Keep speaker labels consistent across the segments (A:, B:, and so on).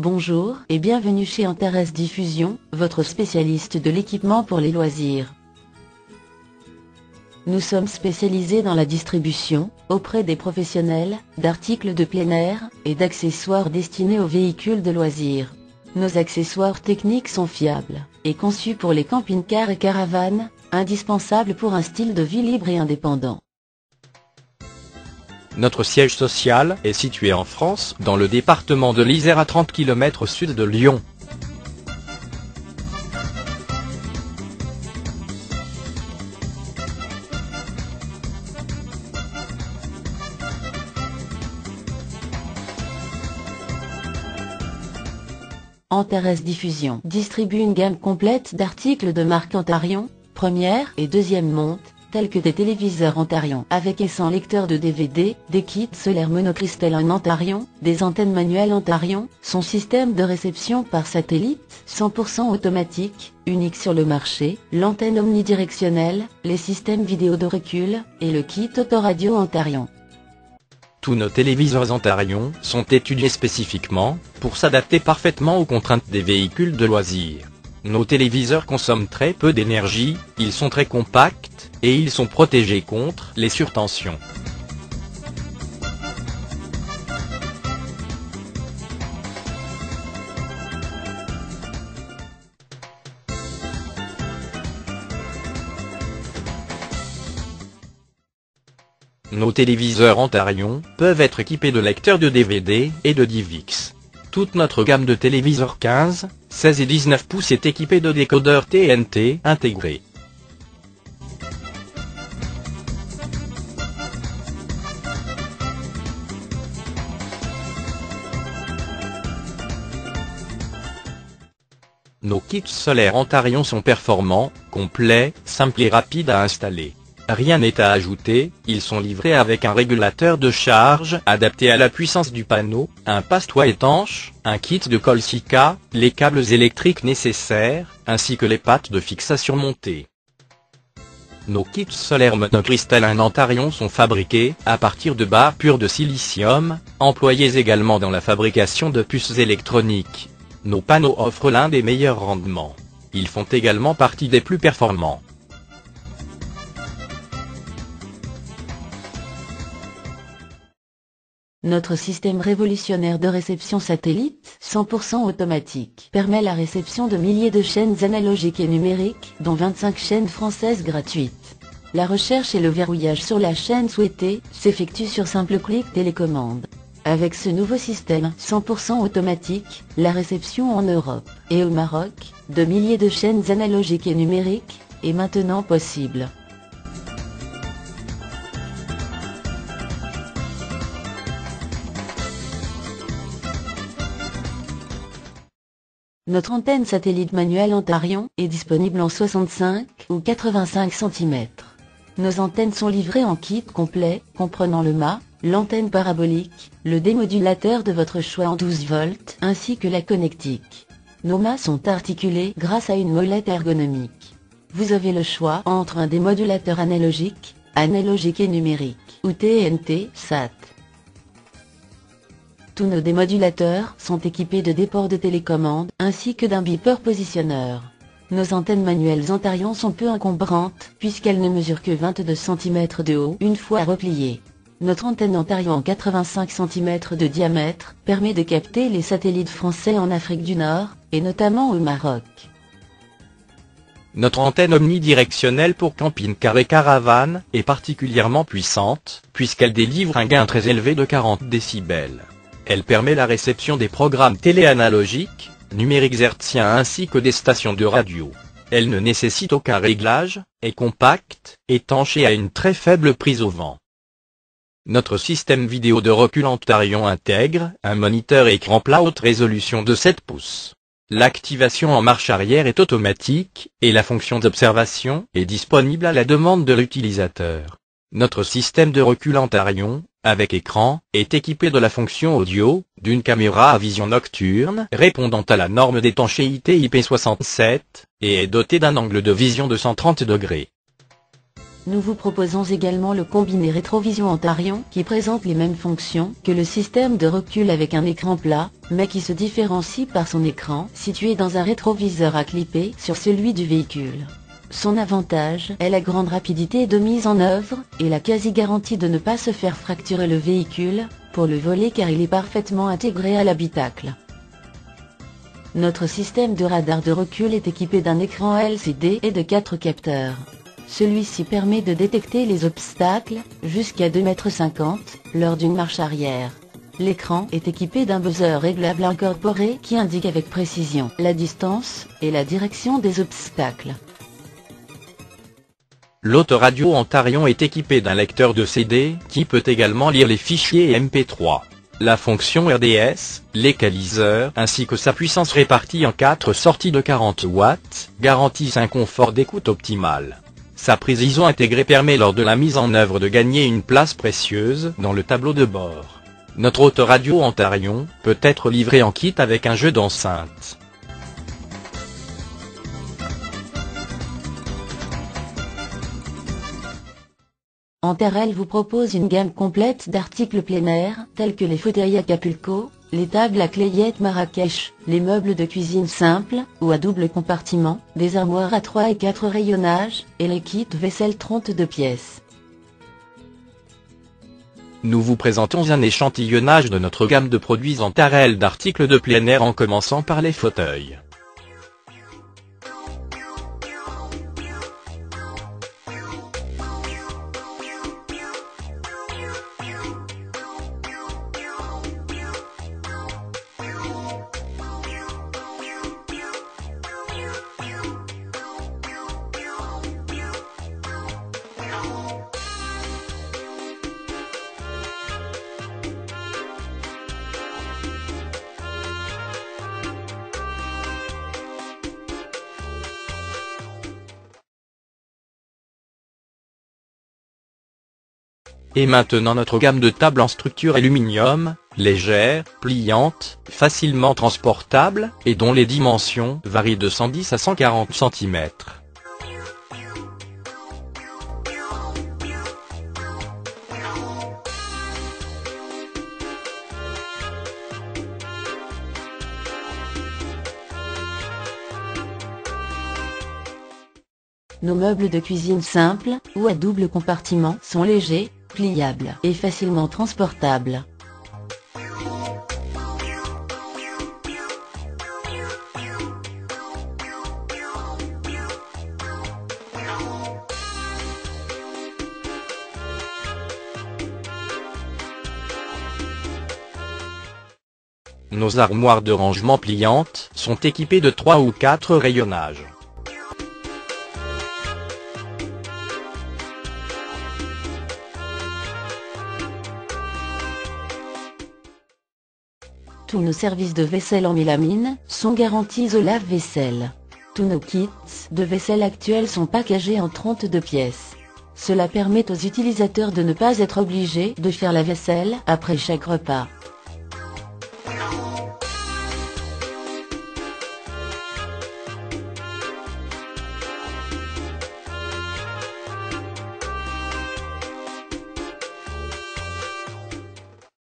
A: Bonjour et bienvenue chez Antares Diffusion, votre spécialiste de l'équipement pour les loisirs. Nous sommes spécialisés dans la distribution, auprès des professionnels, d'articles de plein air, et d'accessoires destinés aux véhicules de loisirs. Nos accessoires techniques sont fiables, et conçus pour les camping-cars et caravanes, indispensables pour un style de vie libre et indépendant.
B: Notre siège social est situé en France, dans le département de l'Isère à 30 km au sud de Lyon.
A: Antares Diffusion distribue une gamme complète d'articles de marque Antarion, première et deuxième monte, tels que des téléviseurs Antarion avec et sans lecteur de DVD, des kits solaires monocristallins Antarion, des antennes manuelles Antarion, son système de réception par satellite, 100% automatique, unique sur le marché, l'antenne omnidirectionnelle, les systèmes vidéo de recul, et le kit autoradio Antarion.
B: Tous nos téléviseurs Antarion sont étudiés spécifiquement, pour s'adapter parfaitement aux contraintes des véhicules de loisirs. Nos téléviseurs consomment très peu d'énergie, ils sont très compacts, et ils sont protégés contre les surtensions. Nos téléviseurs Antarion peuvent être équipés de lecteurs de DVD et de DivX. Toute notre gamme de téléviseurs 15, 16 et 19 pouces est équipée de décodeurs TNT intégrés. Nos kits solaires Antarion sont performants, complets, simples et rapides à installer. Rien n'est à ajouter, ils sont livrés avec un régulateur de charge adapté à la puissance du panneau, un passe-toit étanche, un kit de colle Sika, les câbles électriques nécessaires, ainsi que les pattes de fixation montées. Nos kits solaires monocristallins Antarion sont fabriqués à partir de barres pures de silicium, employés également dans la fabrication de puces électroniques. Nos panneaux offrent l'un des meilleurs rendements. Ils font également partie des plus performants.
A: Notre système révolutionnaire de réception satellite, 100% automatique, permet la réception de milliers de chaînes analogiques et numériques, dont 25 chaînes françaises gratuites. La recherche et le verrouillage sur la chaîne souhaitée s'effectuent sur simple clic télécommande. Avec ce nouveau système 100% automatique, la réception en Europe et au Maroc, de milliers de chaînes analogiques et numériques, est maintenant possible. Notre antenne satellite manuelle Antarion est disponible en 65 ou 85 cm. Nos antennes sont livrées en kit complet, comprenant le mât, l'antenne parabolique, le démodulateur de votre choix en 12 volts, ainsi que la connectique. Nos mâts sont articulés grâce à une molette ergonomique. Vous avez le choix entre un démodulateur analogique et numérique, ou TNT, SAT. Tous nos démodulateurs sont équipés de ports de télécommande, ainsi que d'un beeper positionneur. Nos antennes manuelles Antarion sont peu encombrantes, puisqu'elles ne mesurent que 22 cm de haut une fois repliées. Notre antenne Antarion en 85 cm de diamètre permet de capter les satellites français en Afrique du Nord, et notamment au Maroc.
B: Notre antenne omnidirectionnelle pour camping-car et caravane est particulièrement puissante, puisqu'elle délivre un gain très élevé de 40 décibels. Elle permet la réception des programmes télé analogiques, numériques hertziens ainsi que des stations de radio. Elle ne nécessite aucun réglage, est compacte, étanche et a une très faible prise au vent. Notre système vidéo de recul Antarion intègre un moniteur écran plat haute résolution de 7 pouces. L'activation en marche arrière est automatique, et la fonction d'observation est disponible à la demande de l'utilisateur. Notre système de recul Antarion, avec écran, est équipé de la fonction audio, d'une caméra à vision nocturne répondant à la norme d'étanchéité IP67, et est doté d'un angle de vision de 130 degrés.
A: Nous vous proposons également le combiné rétrovision Antarion qui présente les mêmes fonctions que le système de recul avec un écran plat, mais qui se différencie par son écran situé dans un rétroviseur à clipper sur celui du véhicule. Son avantage est la grande rapidité de mise en œuvre, et la quasi-garantie de ne pas se faire fracturer le véhicule, pour le voler car il est parfaitement intégré à l'habitacle. Notre système de radar de recul est équipé d'un écran LCD et de 4 capteurs. Celui-ci permet de détecter les obstacles, jusqu'à 2,50 m, lors d'une marche arrière. L'écran est équipé d'un buzzer réglable incorporé qui indique avec précision la distance et la direction des obstacles.
B: L'autoradio Antarion est équipé d'un lecteur de CD qui peut également lire les fichiers MP3. La fonction RDS, l'équaliseur ainsi que sa puissance répartie en 4 sorties de 40 watts garantissent un confort d'écoute optimal. Sa prise ISO intégrée permet lors de la mise en œuvre de gagner une place précieuse dans le tableau de bord. Notre autoradio Antarion peut être livré en kit avec un jeu d'enceinte.
A: Antarel vous propose une gamme complète d'articles plein air, tels que les fauteuils Acapulco, les tables à clayette Marrakech, les meubles de cuisine simples, ou à double compartiment, des armoires à 3 et 4 rayonnages, et les kits vaisselle 32 pièces.
B: Nous vous présentons un échantillonnage de notre gamme de produits Antarel d'articles de plein air en commençant par les fauteuils. Et maintenant notre gamme de tables en structure aluminium, légère, pliante, facilement transportable, et dont les dimensions varient de 110 à 140 cm.
A: Nos meubles de cuisine simples, ou à double compartiment, sont légers, pliables et facilement transportables.
B: Nos armoires de rangement pliantes sont équipées de 3 ou 4 rayonnages.
A: Tous nos services de vaisselle en mélamine sont garantis au lave-vaisselle. Tous nos kits de vaisselle actuels sont packagés en 32 pièces. Cela permet aux utilisateurs de ne pas être obligés de faire la vaisselle après chaque repas.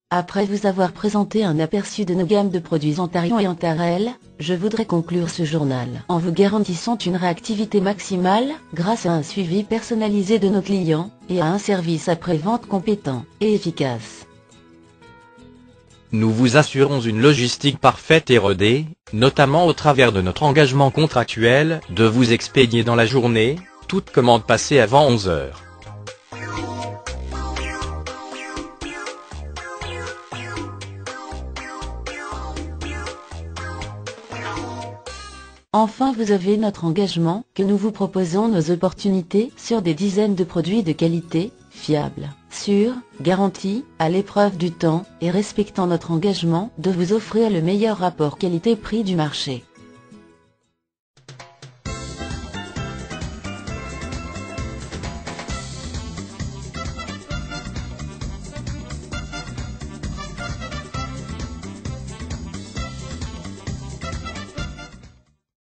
A: Après vous avoir présenté un aperçu de nos gammes de produits Antarion et Antarel, je voudrais conclure ce journal en vous garantissant une réactivité maximale, grâce à un suivi personnalisé de nos clients, et à un service après-vente compétent et efficace.
B: Nous vous assurons une logistique parfaite et rodée, notamment au travers de notre engagement contractuel de vous expédier dans la journée, toute commande passée avant 11 h.
A: Enfin, vous avez notre engagement, que nous vous proposons nos opportunités sur des dizaines de produits de qualité, fiables, sûrs, garantis, à l'épreuve du temps, et respectant notre engagement de vous offrir le meilleur rapport qualité-prix du marché.